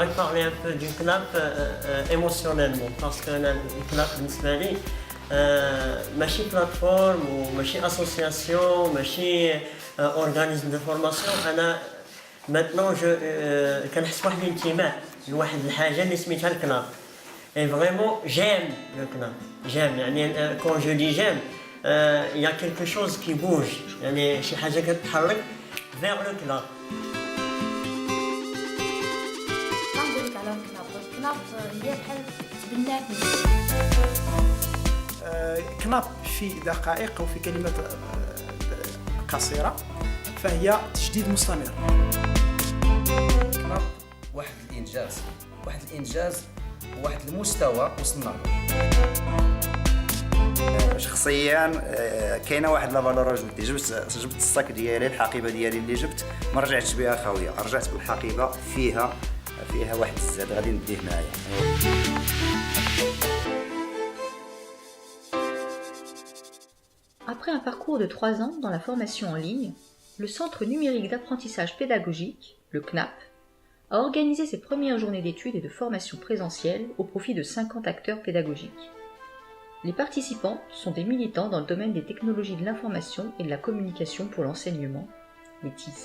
j'aimerais parler un peu du CNAP émotionnellement, parce que le CNAP, بالنسبة لي ماشي plateforme وماشي association ماشي organisme de formation. أنا maintenant كنحس بواحد الانتماء لواحد الحاجة اللي سميتها الكناب. Et vraiment j'aime le CNAP. J'aime يعني quand je dis j'aime il y a quelque chose qui bouge يعني شي حاجة كتتحرك vers le CNAP. كنقولك على الكناب هي بحال تبناتني. كناب في دقائق أو في كلمات قصيرة فهي تجديد مستمر. كناب واحد الإنجاز وواحد المستوى وصلنا له. شخصيا كاينه واحد لا فالور اجوتي. جبت الصاك ديالي، الحقيبه ديالي اللي جبت ما رجعتش بها خاويه، رجعت بالحقيبه فيها واحد الزاد غادي نديه معايا. Après un parcours de 3 ans dans la formation en ligne, le Centre numérique d'apprentissage pédagogique, le CNAP, a organisé ses premières journées d'études et de formation présentielle au profit de 50 acteurs pédagogiques. Les participants sont des militants dans le domaine des technologies de l'information et de la communication pour l'enseignement, les TIS.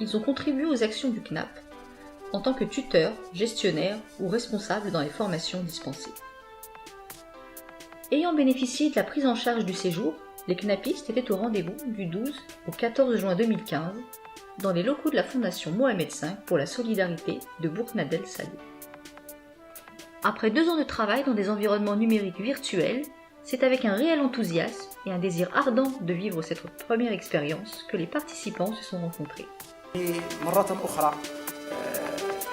Ils ont contribué aux actions du CNAP en tant que tuteurs, gestionnaires ou responsables dans les formations dispensées. Ayant bénéficié de la prise en charge du séjour, les CNAPistes étaient au rendez-vous du 12 au 14 juin 2015 dans les locaux de la Fondation Mohamed V pour la solidarité de Bourg-Nadel Salé. Après 2 ans de travail dans des environnements numériques virtuels, c'est avec un réel enthousiasme et un désir ardent de vivre cette première expérience que les participants se sont rencontrés. مرة أخرى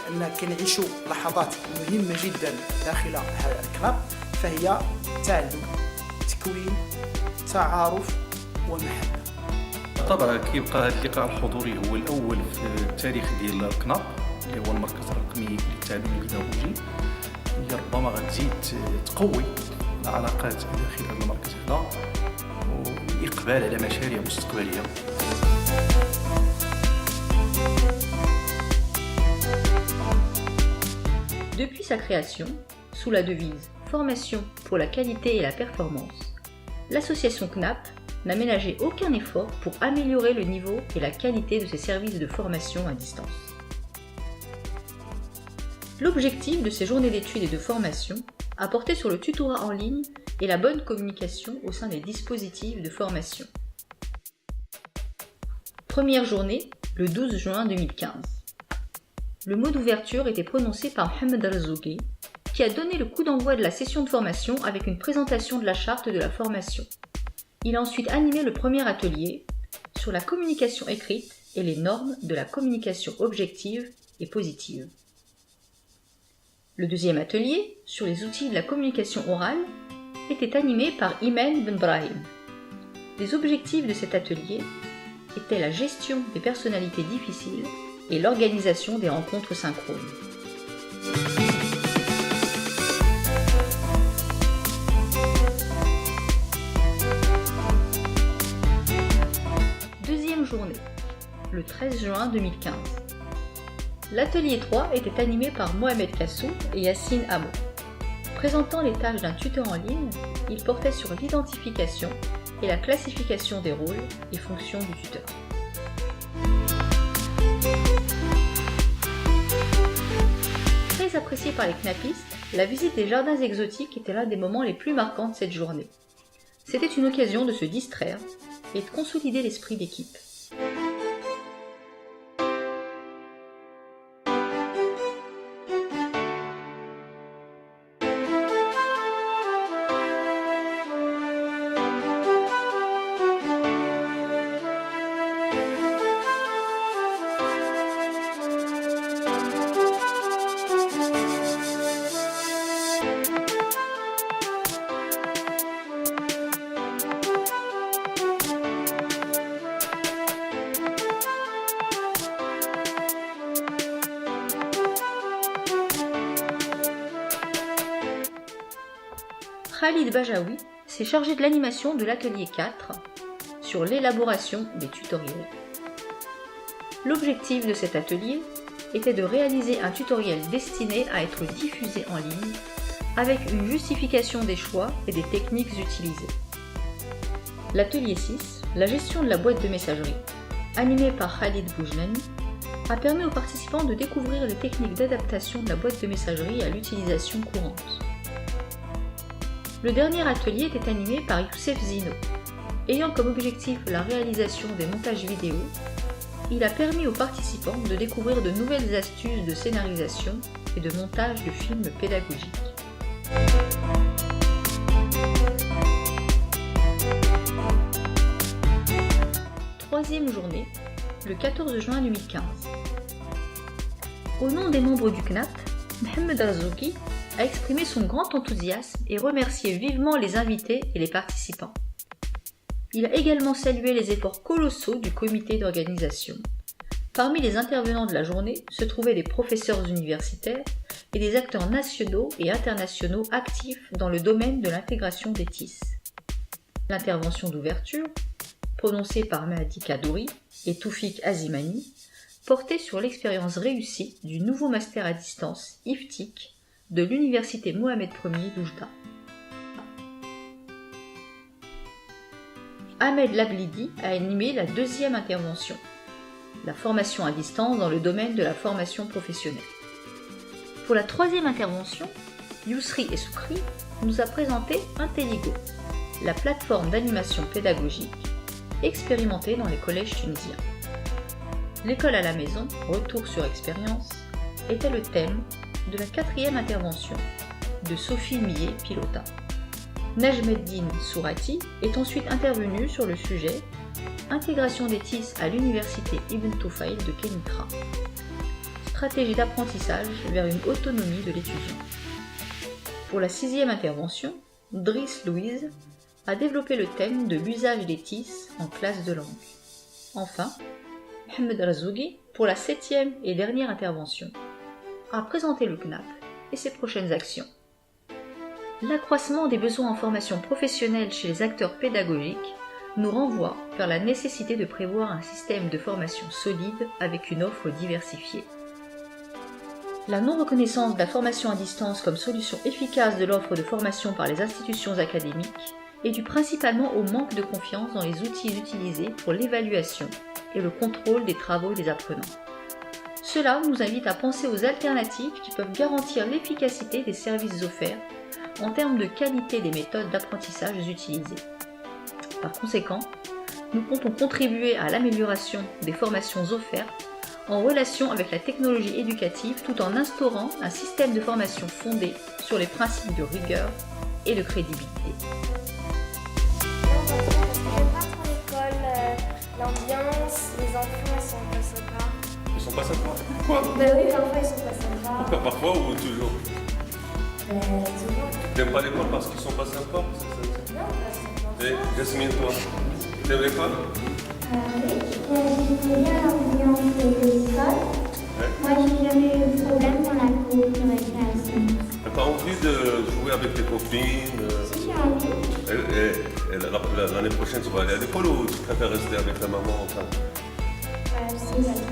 أن كنعيشوا لحظات مهمة جدا داخل هذا الكلاب، فهي تعلم، تكوين، تعارف ومحبة. طبعا كيبقى هذا اللقاء الحضوري هو الاول في التاريخ ديال الكناب اللي هو المركز الرقمي للتعليم البيداغوجي، اللي ربما غتزيد تقوي العلاقات داخل هذا المركز هذا والاقبال على مشاريع مستقبليه. Depuis sa création, sous la devise « Formation pour la qualité et la performance », l'association CNAP n'a ménagé aucun effort pour améliorer le niveau et la qualité de ses services de formation à distance. L'objectif de ces journées d'études et de formation a porté sur le tutorat en ligne et la bonne communication au sein des dispositifs de formation. Première journée, le 12 juin 2015. Le mot d'ouverture était prononcé par Mohamed Razougi, qui a donné le coup d'envoi de la session de formation avec une présentation de la charte de la formation. Il a ensuite animé le premier atelier sur la communication écrite et les normes de la communication objective et positive. Le deuxième atelier, sur les outils de la communication orale, était animé par Imen Ben Brahim. Les objectifs de cet atelier étaient la gestion des personnalités difficiles et l'organisation des rencontres synchrones. Deuxième journée, le 13 juin 2015. L'atelier 3 était animé par Mohamed Kassou et Yassine Amo. Présentant les tâches d'un tuteur en ligne, il portait sur l'identification et la classification des rôles et fonctions du tuteur. Très apprécié par les CNAPistes, la visite des jardins exotiques était l'un des moments les plus marquants de cette journée. C'était une occasion de se distraire et de consolider l'esprit d'équipe. Khalid Bajaoui s'est chargé de l'animation de l'atelier 4 sur l'élaboration des tutoriels. L'objectif de cet atelier, était de réaliser un tutoriel destiné à être diffusé en ligne avec une justification des choix et des techniques utilisées. L'atelier 6, la gestion de la boîte de messagerie, animé par Khalid Boujnani, a permis aux participants de découvrir les techniques d'adaptation de la boîte de messagerie à l'utilisation courante. Le dernier atelier était animé par Youssef Zino. Ayant comme objectif la réalisation des montages vidéo, il a permis aux participants de découvrir de nouvelles astuces de scénarisation et de montage de films pédagogiques. Troisième journée, le 14 juin 2015. Au nom des membres du CNAP, Mohamed Razouki a exprimé son grand enthousiasme et remercié vivement les invités et les participants. Il a également salué les efforts colossaux du comité d'organisation. Parmi les intervenants de la journée se trouvaient des professeurs universitaires et des acteurs nationaux et internationaux actifs dans le domaine de l'intégration des TIS. L'intervention d'ouverture, prononcée par Mahdi Kadouri et Toufik Azimani, portait sur l'expérience réussie du nouveau master à distance IFTIC de l'Université Mohamed Ier d'Oujda. Ahmed Lablidi a animé la deuxième intervention, la formation à distance dans le domaine de la formation professionnelle. Pour la troisième intervention, Yousri Essoukri nous a présenté Intelligo, la plateforme d'animation pédagogique expérimentée dans les collèges tunisiens. L'école à la maison, retour sur expérience, était le thème de la quatrième intervention de Sophie Millet-Pilota. Najmeddine Sourati est ensuite intervenu sur le sujet Intégration des TIS à l'université Ibn Toufaïl de Kenitra. Stratégie d'apprentissage vers une autonomie de l'étudiant. Pour la sixième intervention, Driss Louise a développé le thème de l'usage des TIS en classe de langue. Enfin, Mohamed Razougi, pour la septième et dernière intervention, a présenté le CNAP et ses prochaines actions. L'accroissement des besoins en formation professionnelle chez les acteurs pédagogiques nous renvoie vers la nécessité de prévoir un système de formation solide avec une offre diversifiée. La non-reconnaissance de la formation à distance comme solution efficace de l'offre de formation par les institutions académiques est due principalement au manque de confiance dans les outils utilisés pour l'évaluation et le contrôle des travaux des apprenants. Cela nous invite à penser aux alternatives qui peuvent garantir l'efficacité des services offerts en termes de qualité des méthodes d'apprentissage utilisées. Par conséquent, nous comptons contribuer à l'amélioration des formations offertes en relation avec la technologie éducative tout en instaurant un système de formation fondé sur les principes de rigueur et de crédibilité. J'aime pas trop l'école, l'ambiance, les enfants ils sont pas sympas. Ils sont pas sympas? Pourquoi? Bah oui, parfois ils sont pas sympas. Pourquoi? Parfois ou toujours? Souvent. T'aimes pas l'école parce qu'ils sont pas sympas? Non, pas sympas. Et Jasmine, toi, t'aimes l'école? Oui, j'aime bien l'ambiance de l'école. Ouais. Moi, j'ai jamais eu de problème dans la cour de récréation. T'as pas envie de jouer avec tes copines? Si j'ai envie. Et l'année prochaine, tu vas aller à l'école ou tu préfères rester avec ta maman? Enfin,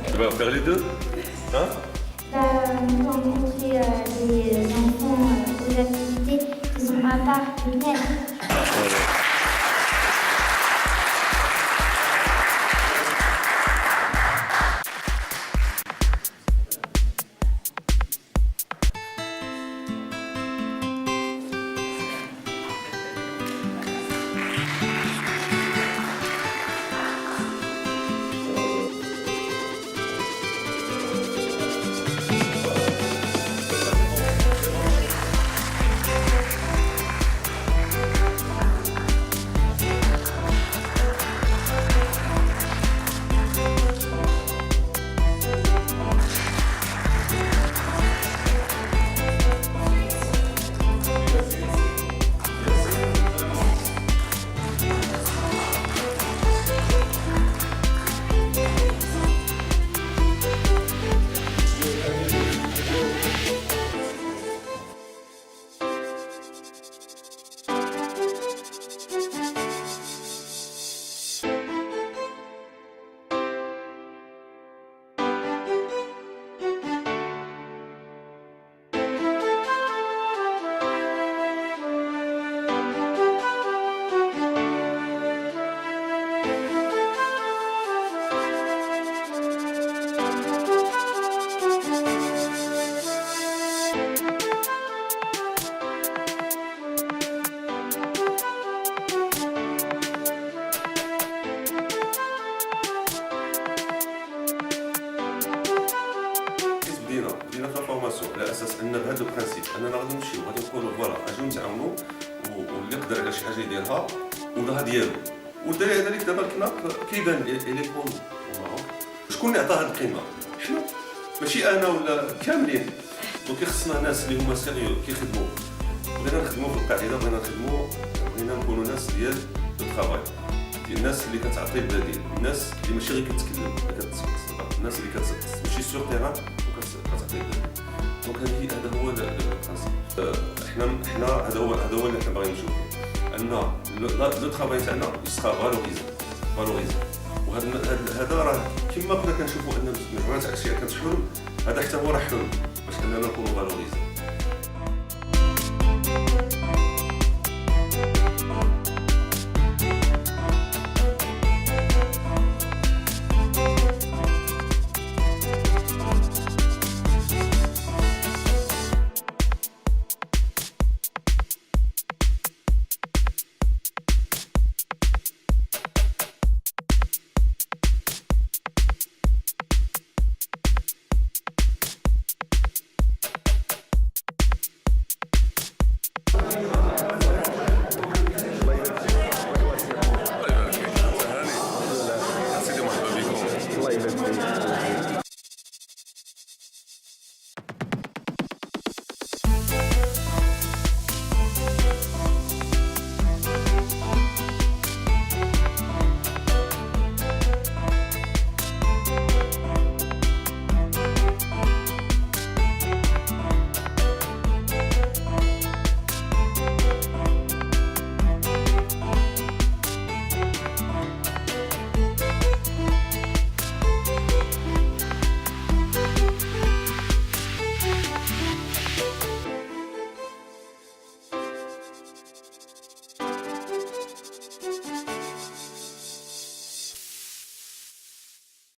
tu vas faire les deux? Hein? Rencontrer des enfants aux activités qui sont à part du net. اننا غادي نمشيو غادي نقولوا فوالا اجيو نتعاونوا واللي يقدر على شي حاجه يديرها ودها ديالو. والدليل على ذلك دابا الكناب كيبان لي كون شكون اللي عطاه هذه القيمه؟ حنا ماشي انا ولا كاملين. دونك خصنا ناس اللي هما سيريو كيخدموا، بغينا نخدموا في القاعده، بغينا نكونوا ناس ديال الترافاي، الناس اللي كتعطي البديل، الناس اللي ماشي غير كتكلم الناس اللي كتمشي سور تيران وكتعطي البديل. دونك هذا هو البرانسيب. حنا هذا هو اللي حنا باغيين نشوفوا، ان لو ترافاي تاعنا يسقى فالوريزي. وهذا راه كما كنا كنشوفوا ان مجموعه تاع الاشياء كتحلم، هذا حتى هو راه حلم باش اننا نكونوا فالوريزي.